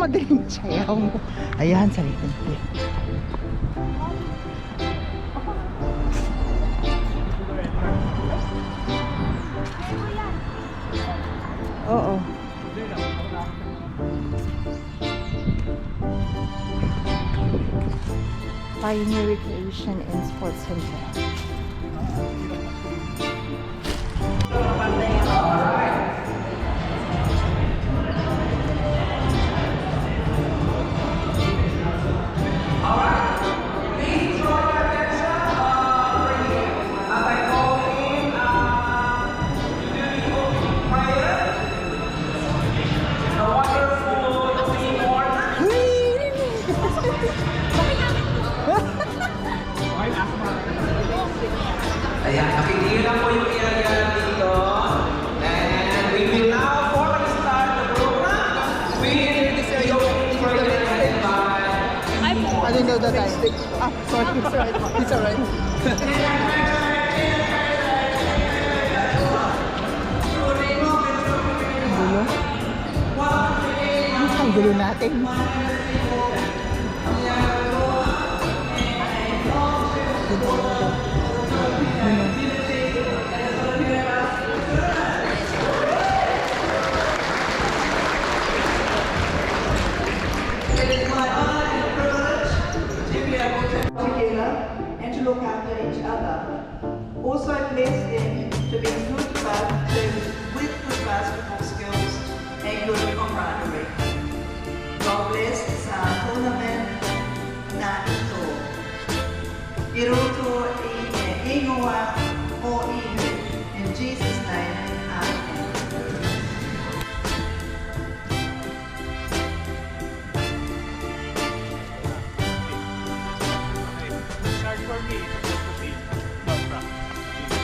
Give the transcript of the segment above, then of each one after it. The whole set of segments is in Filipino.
madaling sayaw mo. Ayan, sa likod ko. Oo. Pioneer Recreation and Sports Center. Ayan, nakikinig lang po yung area dito. And we will now formally start the program with yung presented by... I didn't know that I... Ah, sorry. It's alright. It's alright. Gulo? Ang gulo natin. And to look after each other. Also, I place them to be good with good basketball skills and good camaraderie. God bless sa tournament na ito. Iruto ingawa o inyo. In Jesus' name, Amen. Start for me, to be not practice.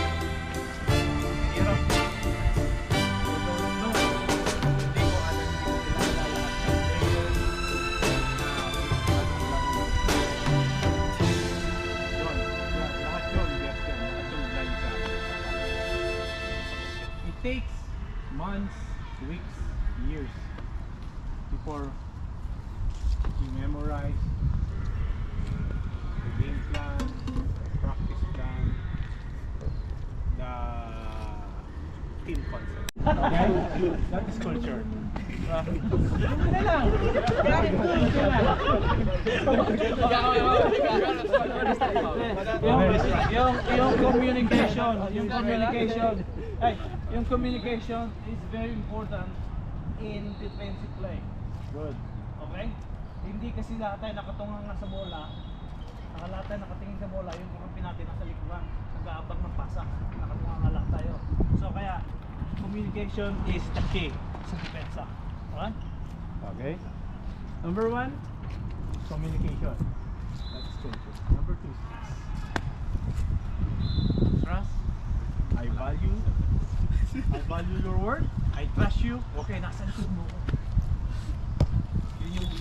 Hirap. No, hindi ko alam lahat yun, yes yan. Lahat yung blind sa akin. It takes months, weeks, years before you memorize the game plan, practice plan, the team concept. Okay? That is culture. Ano lang? Yung communication is very important in defensive play. Good. Okay? Hindi kasi lahat tayo nakatungang sa bola. Lahat tayo nakatingin sa bola, yung grupo natin nasa likuran, nag-aabang ng pasa, nakatungang lahat tayo. So kaya, communication is the key sa depensa. Alright? Okay? Number 1, communication. That's culture. Number 2, trust. I value your word. I trust you. Okay, nasa likod mo ko.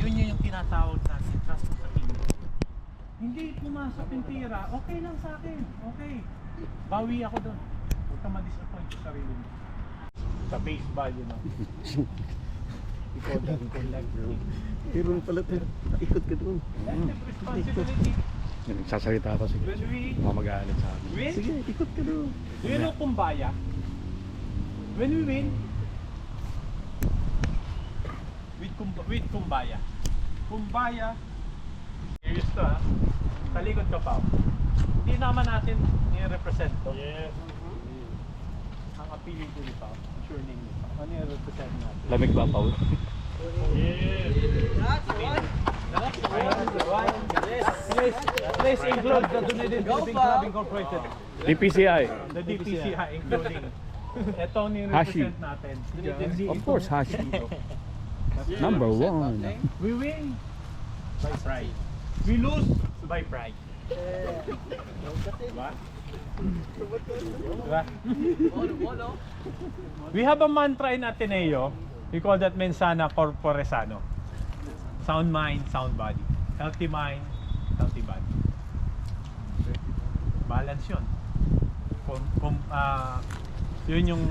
Yun yung tinatawag natin, trust mo sa team. Hindi pumasok yung tira, okay lang sa akin. Okay. Bawi ako doon. Huwag ka ma-disappoint sa sarili mo. Sa base value no. Ikaw lang. Pero pala ito, ikot ka doon. Responsibility. Nagsasalita ako, sige. Mga mag-aalit sa akin. Win? Sige, ikot ka doon. Do you know kumbaya? When we win, with kumbaya. Kumbaya, serious to ha. Talikod ka pa. Hindi naman natin i-represent to. Yes. Ang appealing ko ni Pao, ang sure name ni Pao. Ano i-represent natin? Lamig ba, Paul? Yes. Please include the Dunedin Philippine Club Incorporated. DPCI. The DPCI including. Ito ang Hashi. i-represent natin. Of course, Hashi. Number 1. We win by pride. We lose by pride. Diba? Diba? We have a mantra in Ateneo. We call that mensana corpore sano. Sound mind, sound body. Healthy mind, healthy body. Balance yun. Yun yung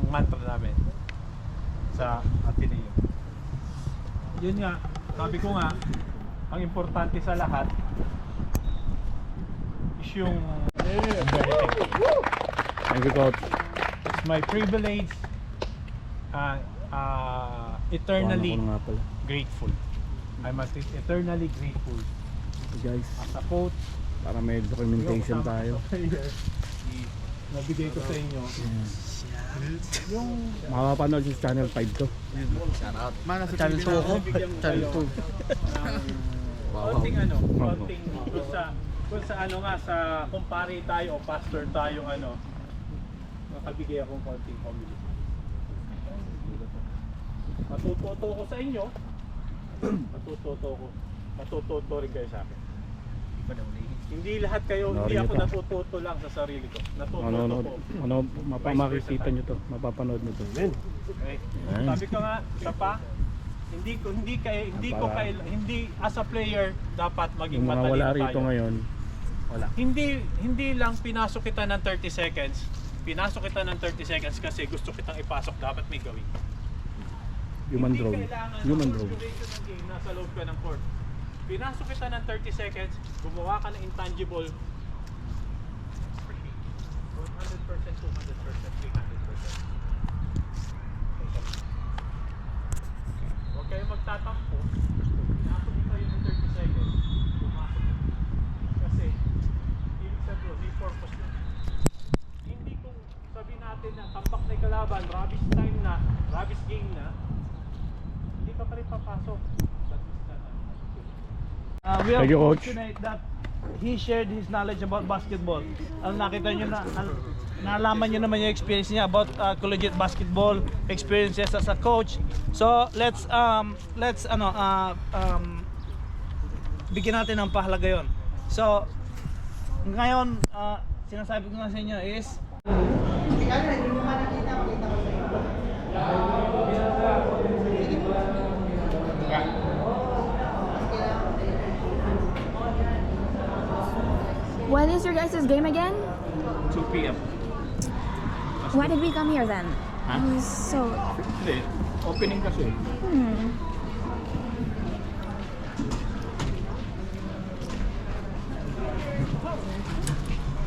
mantra namin sa Ateneo. Yun nga, Sabi ko nga, ang importante sa lahat is yung Thank you, Coach. it's my privilege, eternally Ano ko na nga pala. grateful. I must be eternally grateful Okay, guys, as a coach. para may documentation tayo. Nabigay ko sa inyo yung Makapanood sa channel 5 to. Channel 2 ko. Channel 2. konting konting kung sa ano nga sa kumpare tayo o pastor tayo nakabigay akong konting pamili. Matututo ko sa inyo. Matututo rin kayo sa akin. Hindi lahat kayo, hindi ako natututo lang sa sarili ko. Natututo ko. Makikita nyo to, mapapanood nyo to. Okay. Sabi ko nga, isa pa, hindi as a player dapat maging Yung mga matalino wala tayo. rito ngayon, wala. Hindi lang pinasok kita ng 30 seconds. Pinasok kita ng 30 seconds kasi gusto kitang ipasok, dapat may gawin. Human Hindi drone. kailangan Human sa drone. duration ng game, nasa loob ka ng court. Pinasok kita ng 30 seconds, gumawa ka ng intangible. 100%, 200%, 300%. Huwag kayo magtatampo. Pinasok kita yun ng 30 seconds, pumasok. Kasi, ibig sabihin, may purpose na. Hindi kung sabihin natin na tambak na yung kalaban, rubbish time na, rubbish game na, hindi ka pa rin papasok. We are Thank you, Coach. fortunate that he shared his knowledge about basketball. Nakita nyo na, nalaman nyo naman yung experience niya about collegiate basketball, experiences as a coach. So let's bigyan natin ng pahalaga yon. So ngayon, sinasabi ko nga sa inyo is When is your guys' game again? 2 p.m. Why did we come here then? Huh? I was so. Hindi, opening kasi.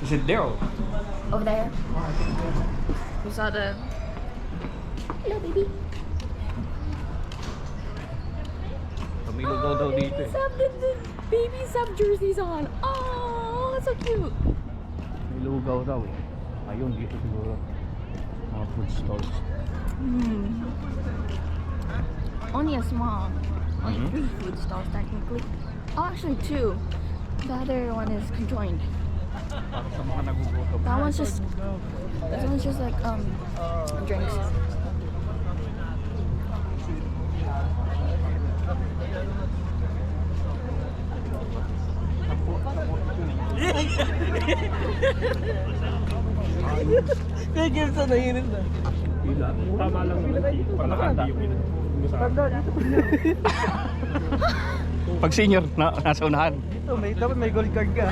Is it there? Over there. We saw the. Hello, baby. Tumilugaw daw dito eh. The baby sub jerseys on. Oh, so cute. May lugaw daw eh. Ayun, dito siguro. Mga food stalls. Only a small. Only 3 food stalls technically. Oh, actually 2. The other one is conjoined. Para sa mga nagugutom. That one's just. This one's just like drinks. kaya Gibson nahirin na. Tama lang naman. Palakanda yung Pag senior, nasa unahan. Dapat may gold card ka.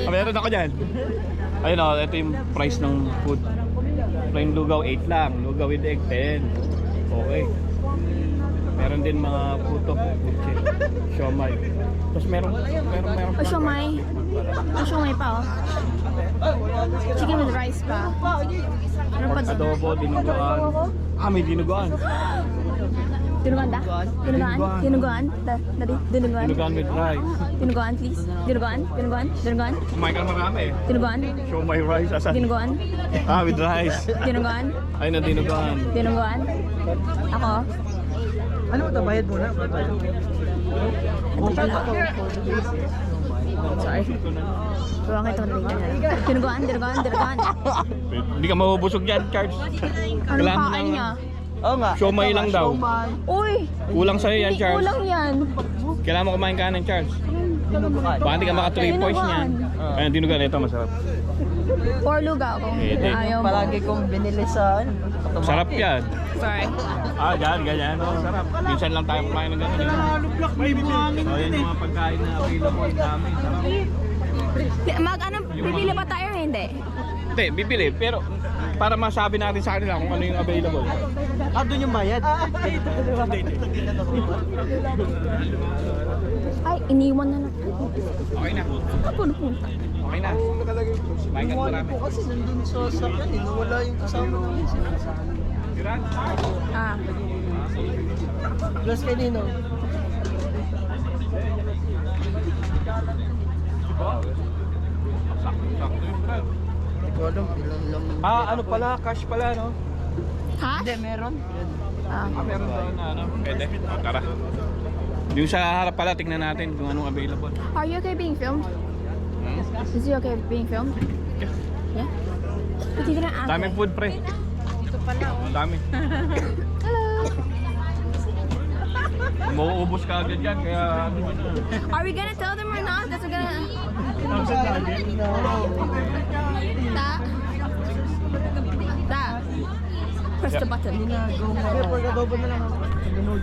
Meron ako dyan. Ayun o, ito yung price ng food. Plain lugaw 8 lang. Lugaw with egg 10. Okay. Meron din mga puto. Siomay. Tapos meron Oh, siomay. Oh, siomay pa oh. Chicken with rice pa. Ano pa doon? adobo, dinuguan. May dinuguan. Dinuguan da? Dinuguan? Dinuguan? Dali, dinuguan? Dinuguan with rice. Dinuguan please? Dinuguan? Dinuguan? Dinuguan? Kumain ka marami. Dinuguan? Siomay rice. Asan? Dinuguan? With rice. Dinuguan? Ayun na dinuguan. Dinuguan? Ako? Ano ito? Bayad muna? Ito pala. Sorry. Buwang ito na Dinuguan? Dinuguan? Dinuguan? Hindi ka mabubusog dyan, Charles. Anong kain niya? Oo nga. Siomay lang daw. Uy! Kulang sa'yo yan, Hindi Charles. kulang yan. Kailangan mo kumain ka ng Charles. Baka hindi ka maka 3 points niyan. Ayun, dinuguan. Ito masarap. Or lugaw kung Pwede. ayaw mo. Palagi kong binili sa Sarap yan. Sorry. Ganyan. Sarap. Minsan lang tayo kumain ng ganun. Block may buhangin So, yan yung mga pagkain na available dami. Sarap. Pipili pa tayo hindi? Hindi, bibili. Pero para masabi natin sa kanila kung ano yung available. Doon yung bayad. Ay, iniwan na lang. Okay na. Ako napunta. Okay na. Kumain ka na marami. Po kasi nandun sa sakyan, nawala yung kasama namin. Ah. Plus kay Nino. Sakto yung brad. Hindi ko alam, ilang lang. Ano pala, cash pala, no? Ha? Hindi, meron. Ah. Meron doon na ano. Pwede. Tara. Yung sa harap pala, tingnan natin kung anong available. Are you okay being filmed? Is he okay being filmed? Yeah. But you didn't ask Daming me. food, pre. Ang dami. Hello. Mauubos ka agad yan, kaya... Are we gonna tell them or not? That's we're gonna. That. Press the button. Kaya pag adobo na lang ako. Nanood.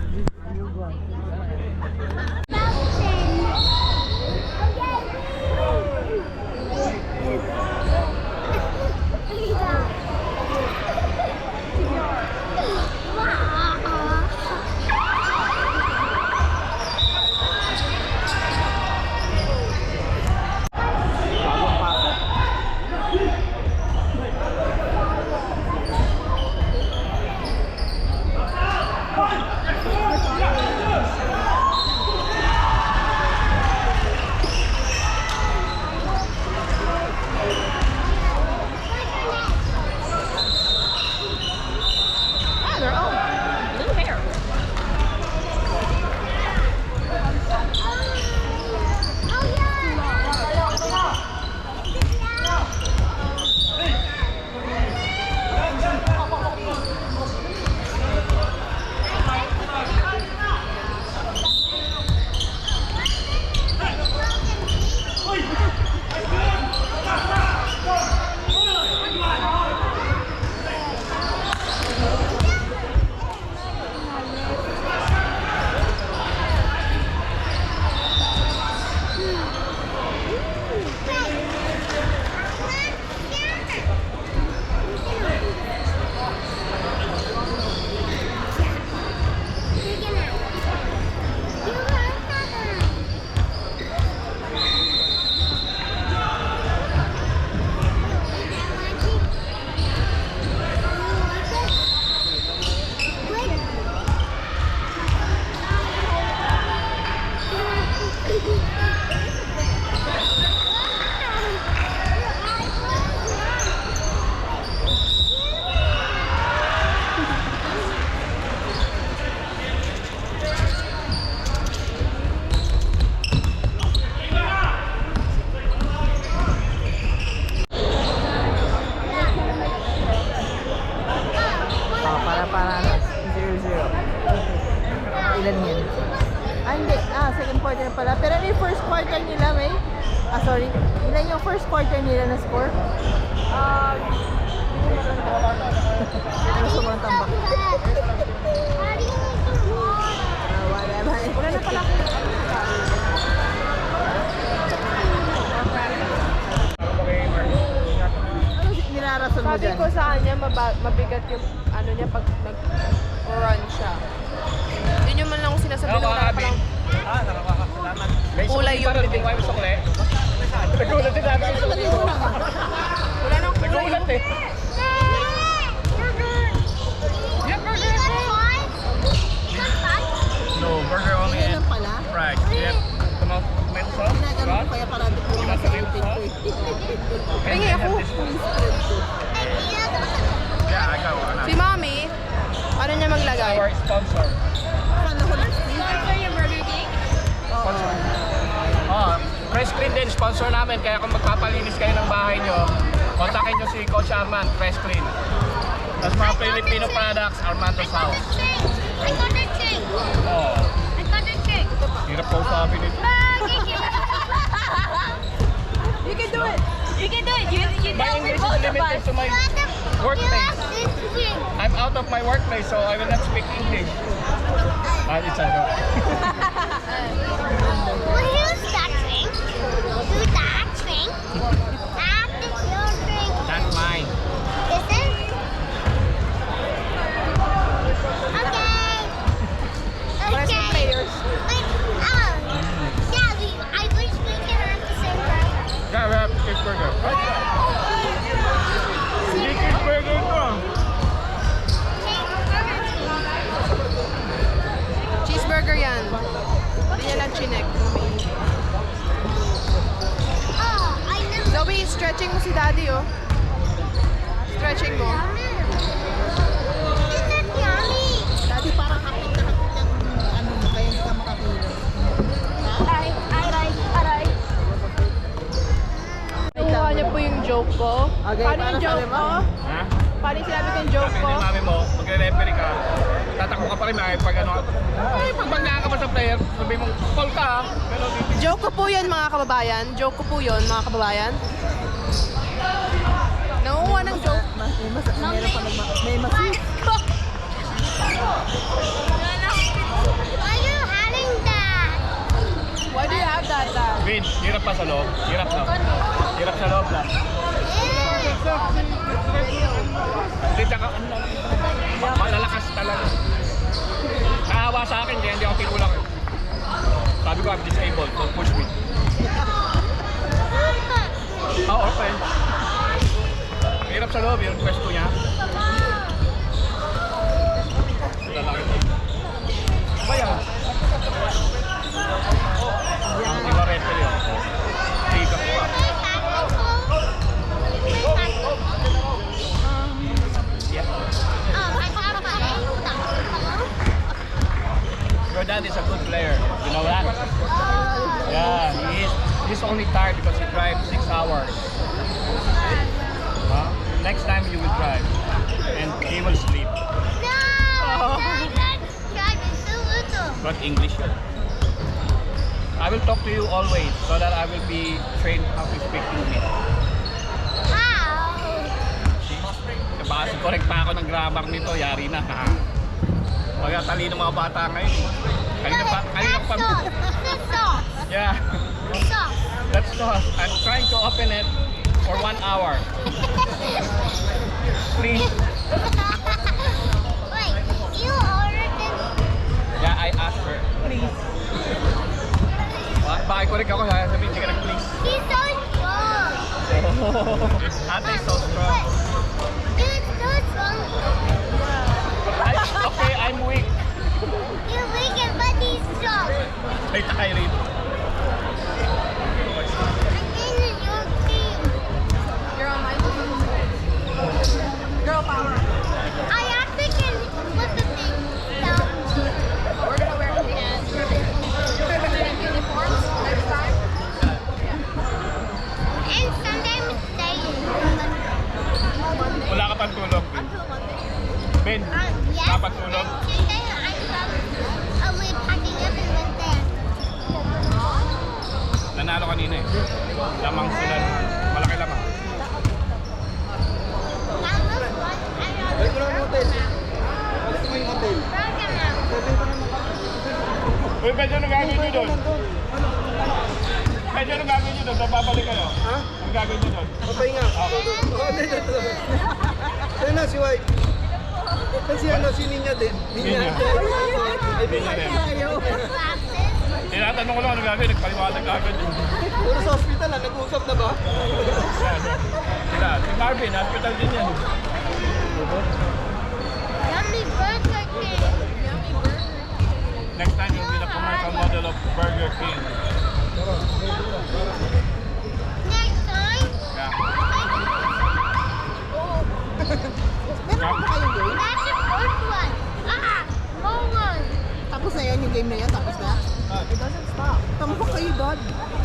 They're all little bears. Para 0-0. Ilan yan? Hindi. Second quarter na pala. Pero ano yung first quarter nila, May? Sorry. Ilan yung first quarter nila na score? Ano sobrang tambak? Wala na pala. Ano nilarason mo Sabi dyan? ko sa kanya, mabigat yung ano niya pag nag-run siya. Yun yung man lang kung sinasabi ng wala pa lang Salamat. kulay yung bibig. May sukle. Nagulat din natin. Wala nang kulay. Nagulat eh. No, burger only Yan and lang pala. fried. Yep. Tomato sauce? Ginaganon ko kaya parang di ko naman sa ulit ko eh. Ringi ako. Yeah, I got one. Si Mommy, ano niya maglagay? Our sponsor. Paano ko next week? Fresh Clean din, sponsor namin. Kaya kung magpapalinis kayo ng bahay nyo, kontakin nyo si Coach Arman, Fresh Clean. Tapos mga Filipino products, Armando's House. I got a chick. Oh, I got a chick. hirap po sabi nito. You can do it! You can do it. You My know with English is both of limited us. to my workplace. this chick. I'm out of my workplace, so I will not speak English. It's a joke. Well, here's that drink. Do that drink. That is your drink. That's mine. Is it? chinek. Oh, I never. Zoe, stretching mo si daddy, oh. Stretching mo. Isn't that yummy? Dati parang kapit na kapit ng ano mo, kaya hindi ka makakilos. Aray, aray, aray. Nakuha niya po yung joke ko. Okay, Paano para yung joke sabi ko? mo? Ha? Paano yung sinabi ko yung joke Sabi ko? ni mami mo, magre-referee ka, tatakbo ka pa rin pag ano, ay pag banggaan ka pa sa player, sabi mo, call ka ha. Pero Joke ko po yun mga kababayan. Joke ko po yun mga kababayan. Nanguha ng joke. Meron pa may masis. Why are you having that? Why do you have that, Dad? Vin, hirap pa sa loob. Hirap na. Hirap sa loob na. Hindi, tsaka ano lang. Malalakas talaga. Naawa sa akin, kaya hindi ako tinulak. Sabi ko, I'm disabled, don't push me. Oh, okay. Hirap sa loob, yung request ko niya. Lalaki to. Ba yan? Ang iba referee ako. Tika ko ah. Yeah. Your dad is a good player. You know that? Yeah, he's only tired because he drives 6 hours. Huh? Next time you will drive and he will sleep. But English. I will talk to you always so that I will be trained how to speak English. Kapag correct pa ako ng grammar nito, yari na. Kaya talino mga bata ngayon. Kanina pa. Yeah. That's sauce. I'm trying to open it for 1 hour. Please. Wait, you ordered this? Yeah, I asked her. Please. Bakit correct ako, sabihin siya ka please. He's so strong. Ate is so strong. He's so strong. Okay, I'm weak. You're weak, but he's strong. Ay, takay rin. I'm in your team. You're on my team. Girl power. I actually can put the thing down. We're gonna wear uniforms next time. And sometimes stay. Wala ka pang tulog. Ben, Yes. dapat tulog. And today I'm packing up and went there. Nanalo kanina eh. Lamang sila. Malaki lamang. That was fun. Balik mo lang ang hotel. Balik mo yung hotel. Uy, medyo ano gagawin nyo doon? Medyo ano gagawin nyo doon? Saan babalik kayo? Ha? Ang gagawin nyo doon? Papahinga. Dito. Ayun na si White. Kasi si Ninya din. Ninya. Ninya din. Tinatanong ko lang ano gagawin, nagpaliwanag agad. Puro sa hospital nag-uusap na ba? Sila, si Marvin, hospital din yan. Yummy Burger King. Next time you'll be the commercial model of Burger King. Next time, Yeah. Meron pa kayong game? that's the first one. More one. Tapos na yan, yung game na yan, tapos na? It doesn't stop. Tambak kayo, Dad.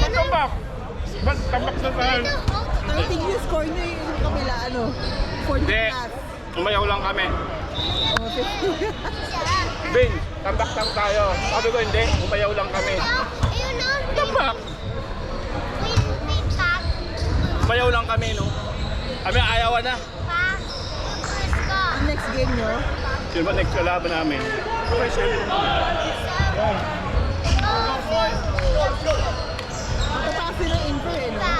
Come back! Ba't tambak na tayo? Ang tingin yung score nyo yung kabila, ano? 40 Hindi, plus. umayaw lang kami. Oh, 50. Bing, tambak lang tayo. Sabi ko hindi, umayaw lang kami. You know, Tambak! we pack. Umayaw lang kami, no? Kami ayawan na. Pack. Let's go. Ang next game nyo, Sino ba next kalaban namin? Okay, sir. tataas din ang info eh, no?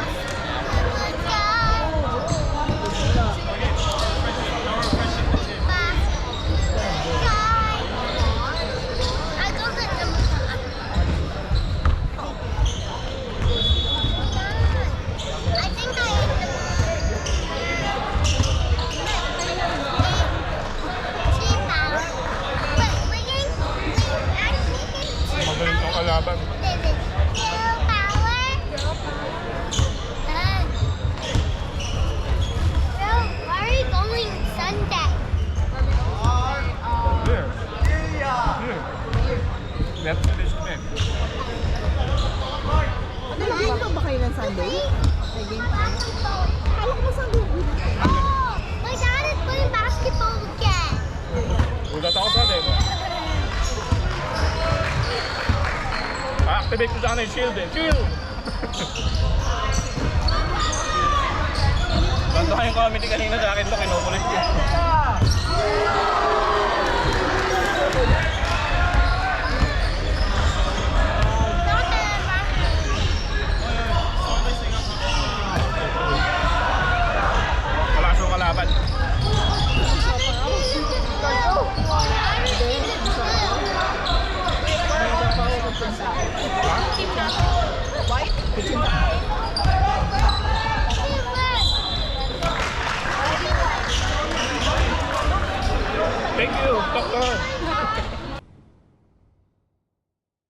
Monday? May game tayo. Kala ko sa Google. Oh, my dad is playing basketball again. Ulat ako brother. Activate ko sana yung shield eh. Shield! Ganda kayong comedy kanina sa akin to, kinukulit ko. Malakas yung kalaban. Thank you, Doctor.